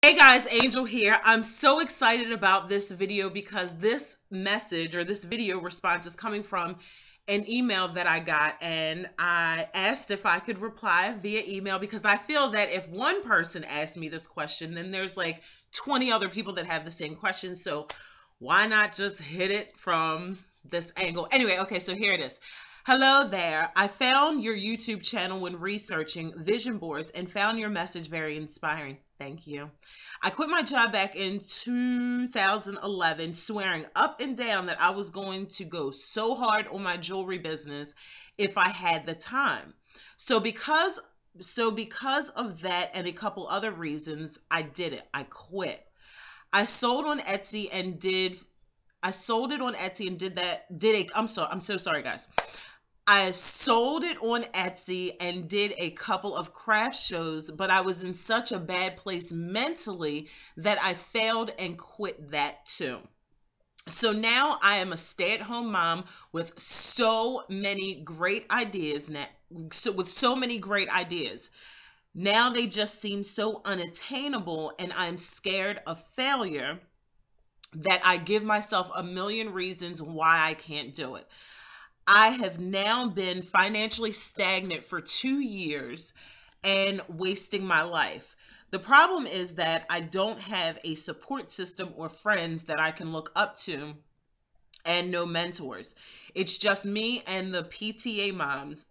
Hey guys, Angel here. I'm so excited about this video because this message or this video response is coming from an email that I got, and I asked if I could reply via email because I feel that if one person asked me this question, then there's like 20 other people that have the same question. So why not just hit it from this angle? Anyway, okay, so here it is. Hello there. I found your YouTube channel when researching vision boards and found your message very inspiring. Thank you. I quit my job back in 2011, swearing up and down that I was going to go so hard on my jewelry business if I had the time. So because of that and a couple other reasons, I did it. I quit. I sold on Etsy and did I sold it on Etsy and I'm so sorry guys. I sold it on Etsy and did a couple of craft shows, but I was in such a bad place mentally that I failed and quit that too. So now I am a stay-at-home mom with so many great ideas Now they just seem so unattainable, and I'm scared of failure that I give myself a million reasons why I can't do it. I have now been financially stagnant for 2 years and wasting my life. The problem is that I don't have a support system or friends that I can look up to and no mentors. It's just me and the PTA moms.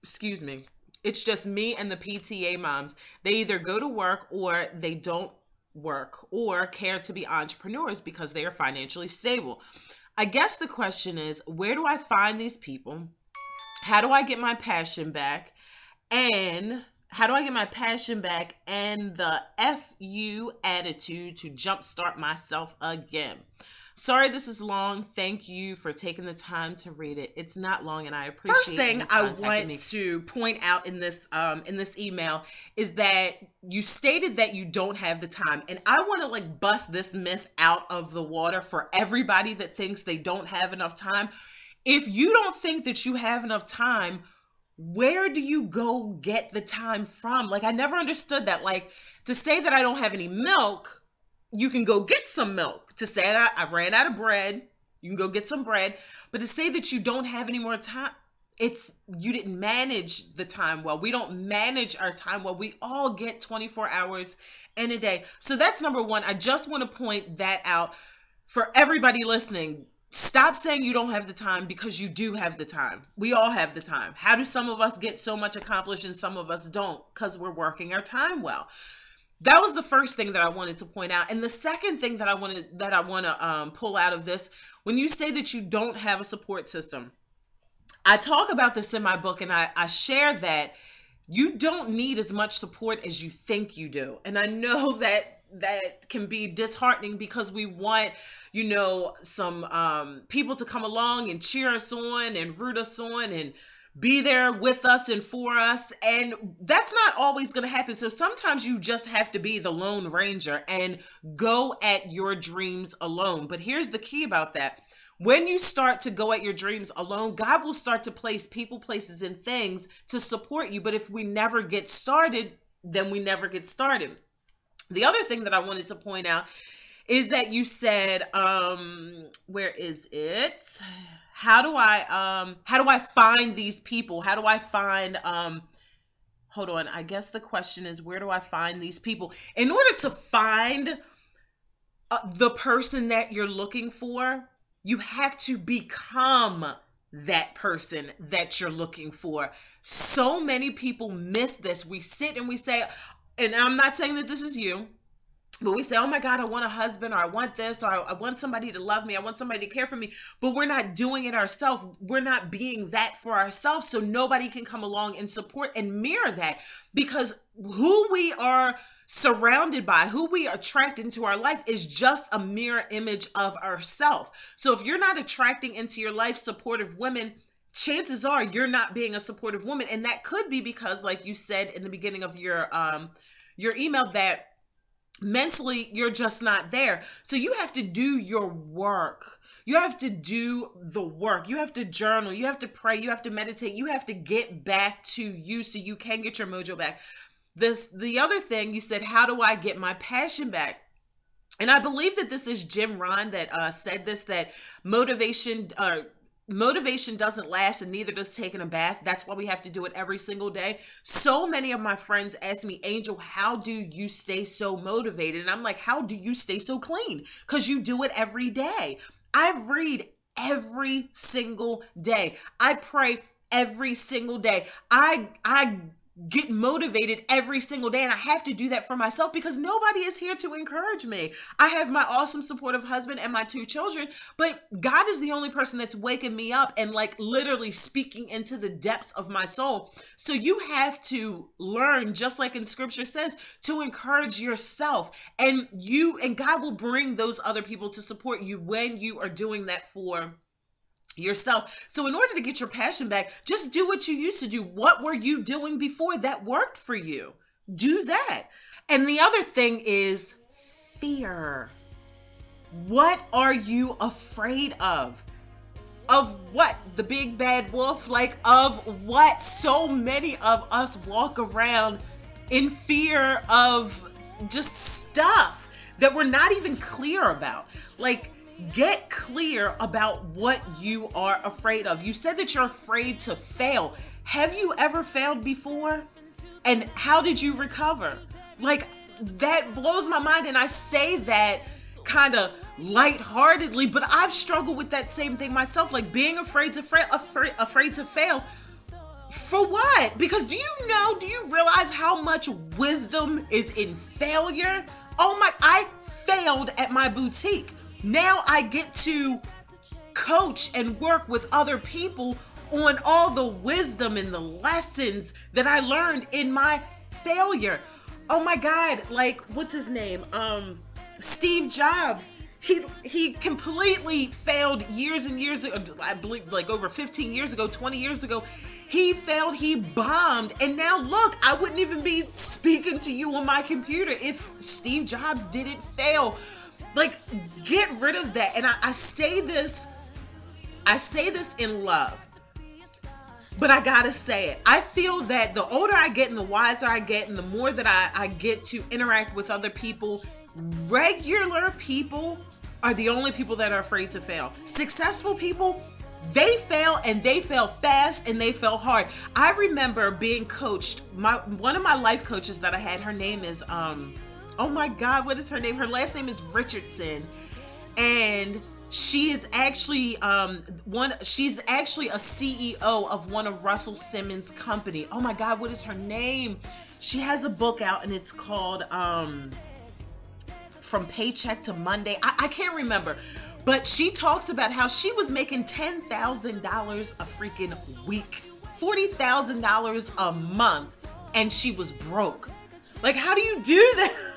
Excuse me. It's just me and the PTA moms. They either go to work or they don't work or care to be entrepreneurs because they are financially stable. I guess the question is, where do I find these people? How do I get my passion back? And how do I get my passion back and the FU attitude to jumpstart myself again? Sorry this is long. Thank you for taking the time to read it. It's not long, and I appreciate it. First thing I want to point out in this email is that you stated that you don't have the time, and I want to like bust this myth out of the water for everybody that thinks they don't have enough time. If you don't think that you have enough time, where do you go get the time from? Like, I never understood that. Like, to say that I don't have any milk, you can go get some milk. To say that I ran out of bread, you can go get some bread. But to say that you don't have any more time, you didn't manage the time well. We don't manage our time well. We all get 24 hours in a day. So that's number one. I just want to point that out for everybody listening. Stop saying you don't have the time, because you do have the time. We all have the time. How do some of us get so much accomplished and some of us don't? Because we're working our time well. That was the first thing that I wanted to point out. And the second thing that I want to pull out of this, when you say that you don't have a support system, I talk about this in my book, and I share that you don't need as much support as you think you do. And I know that can be disheartening because we want, some people to come along and cheer us on and root us on and be there with us and for us, and that's not always going to happen. So sometimes you just have to be the Lone Ranger and go at your dreams alone. But here's the key about that. When you start to go at your dreams alone, God will start to place people, places, and things to support you. But if we never get started, then we never get started. The other thing that I wanted to point out is that you said, where is it? How do I find these people? How do I find, hold on. I guess the question is, where do I find these people? In order to find the person that you're looking for, you have to become that person that you're looking for. So many people miss this. We sit and we say, and I'm not saying that this is you, but we say, oh my God, I want a husband, or I want this, or I want somebody to love me, I want somebody to care for me, but we're not doing it ourselves. We're not being that for ourselves, so nobody can come along and support and mirror that, because who we are surrounded by, who we attract into our life, is just a mirror image of ourselves. So if you're not attracting into your life supportive women, chances are you're not being a supportive woman. And that could be because, like you said in the beginning of your email, that mentally you're just not there. So you have to do your work. You have to do the work. You have to journal. You have to pray. You have to meditate. You have to get back to you so you can get your mojo back. The other thing you said, how do I get my passion back? And I believe that this is Jim Rohn that said this, that motivation doesn't last, and neither does taking a bath. That's why we have to do it every single day. So many of my friends ask me, Angel, how do you stay so motivated? And I'm like, how do you stay so clean? Because you do it every day. I read every single day. I pray every single day. I get motivated every single day, and I have to do that for myself because nobody is here to encourage me. I have my awesome supportive husband and my 2 children, but God is the only person that's waking me up and like literally speaking into the depths of my soul. So you have to learn, just like in scripture says, to encourage yourself, and God will bring those other people to support you when you are doing that for yourself. So in order to get your passion back, just do what you used to do. What were you doing before that worked for you? Do that. And the other thing is fear. What are you afraid of? Of what? The big bad wolf? Like, of what? So many of us walk around in fear of just stuff that we're not even clear about. Like, get clear about what you are afraid of. You said that you're afraid to fail. Have you ever failed before? And how did you recover? Like, that blows my mind. And I say that kind of lightheartedly, but I've struggled with that same thing myself. Like being afraid to fail. For what? Because do you realize how much wisdom is in failure? Oh my, I failed at my boutique. Now I get to coach and work with other people on all the wisdom and the lessons that I learned in my failure. Oh my God, like, what's his name? Steve Jobs. He completely failed years and years ago. I believe like over 15 years ago, 20 years ago. He failed, he bombed, and now look, I wouldn't even be speaking to you on my computer if Steve Jobs didn't fail. Like, get rid of that. And I say this in love, but I gotta say it. I feel that the older I get and the wiser I get and the more that I get to interact with other people, regular people are the only people that are afraid to fail. Successful people, they fail, and they fail fast, and they fail hard. I remember being coached. One of my life coaches that I had, her name is oh my God, what is her name? Her last name is Richardson, and she is actually she's actually a CEO of one of Russell Simmons' company. Oh my God, what is her name? She has a book out, and it's called From Paycheck to Monday. I can't remember, but she talks about how she was making $10,000 a freaking week, $40,000 a month, and she was broke. Like, how do you do that?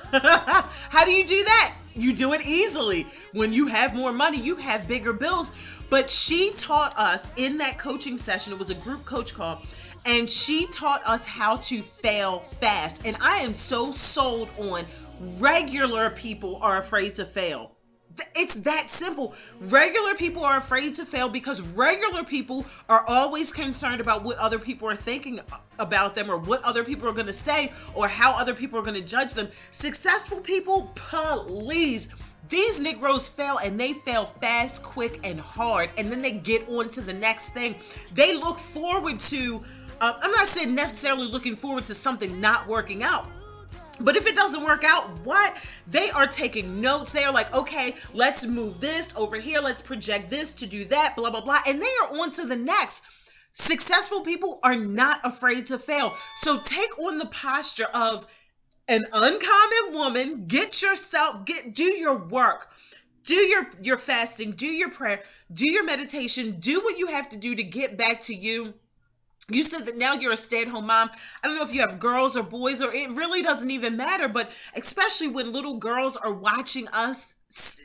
How do you do that? You do it easily. When you have more money, you have bigger bills. But she taught us in that coaching session, it was a group coach call, and she taught us how to fail fast. And I am so sold on regular people are afraid to fail. It's that simple. Regular people are afraid to fail because regular people are always concerned about what other people are thinking about them, or what other people are going to say, or how other people are going to judge them. Successful people, please. These Negroes fail, and they fail fast, quick, and hard, and then they get on to the next thing. They look forward to, I'm not saying necessarily looking forward to something not working out, but if it doesn't work out, what? They are taking notes. They are like, okay, let's move this over here. Let's project this to do that, blah, blah, blah. And they are on to the next. Successful people are not afraid to fail. So take on the posture of an uncommon woman. Do your work. Do your fasting. Do your prayer. Do your meditation. Do what you have to do to get back to you. You said that now you're a stay-at-home mom. I don't know if you have girls or boys, or it really doesn't even matter, but especially when little girls are watching us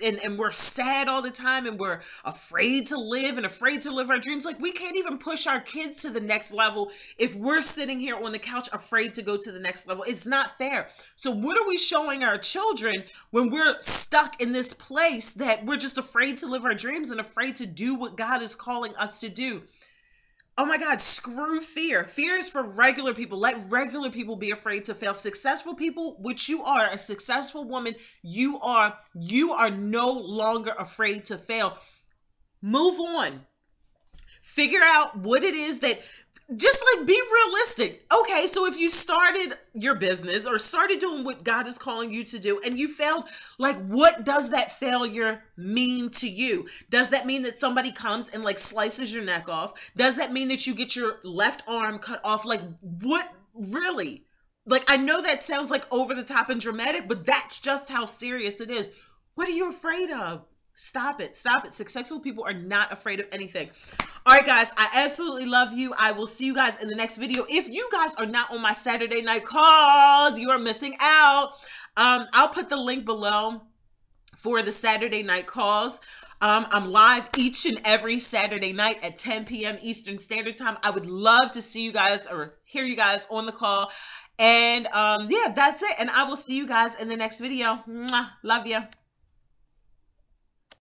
and we're sad all the time, and we're afraid to live and afraid to live our dreams. Like, we can't even push our kids to the next level if we're sitting here on the couch afraid to go to the next level. It's not fair. So what are we showing our children when we're stuck in this place that we're just afraid to live our dreams and afraid to do what God is calling us to do? Oh my God, screw fear. Fear is for regular people. Let regular people be afraid to fail. Successful people, which you are, a successful woman, you are no longer afraid to fail. Move on. Figure out what it is that, just like, be realistic. Okay, so if you started your business or started doing what God is calling you to do and you failed, like, what does that failure mean to you? Does that mean that somebody comes and like slices your neck off? Does that mean that you get your left arm cut off? Like, what really? Like, I know that sounds like over the top and dramatic, but that's just how serious it is. What are you afraid of? Stop it. Stop it. Successful people are not afraid of anything. All right, guys, I absolutely love you. I will see you guys in the next video. If you guys are not on my Saturday night calls, you are missing out. I'll put the link below for the Saturday night calls. I'm live each and every Saturday night at 10 p.m. Eastern Standard Time. I would love to see you guys or hear you guys on the call. And yeah, that's it. And I will see you guys in the next video. Mwah. Love you.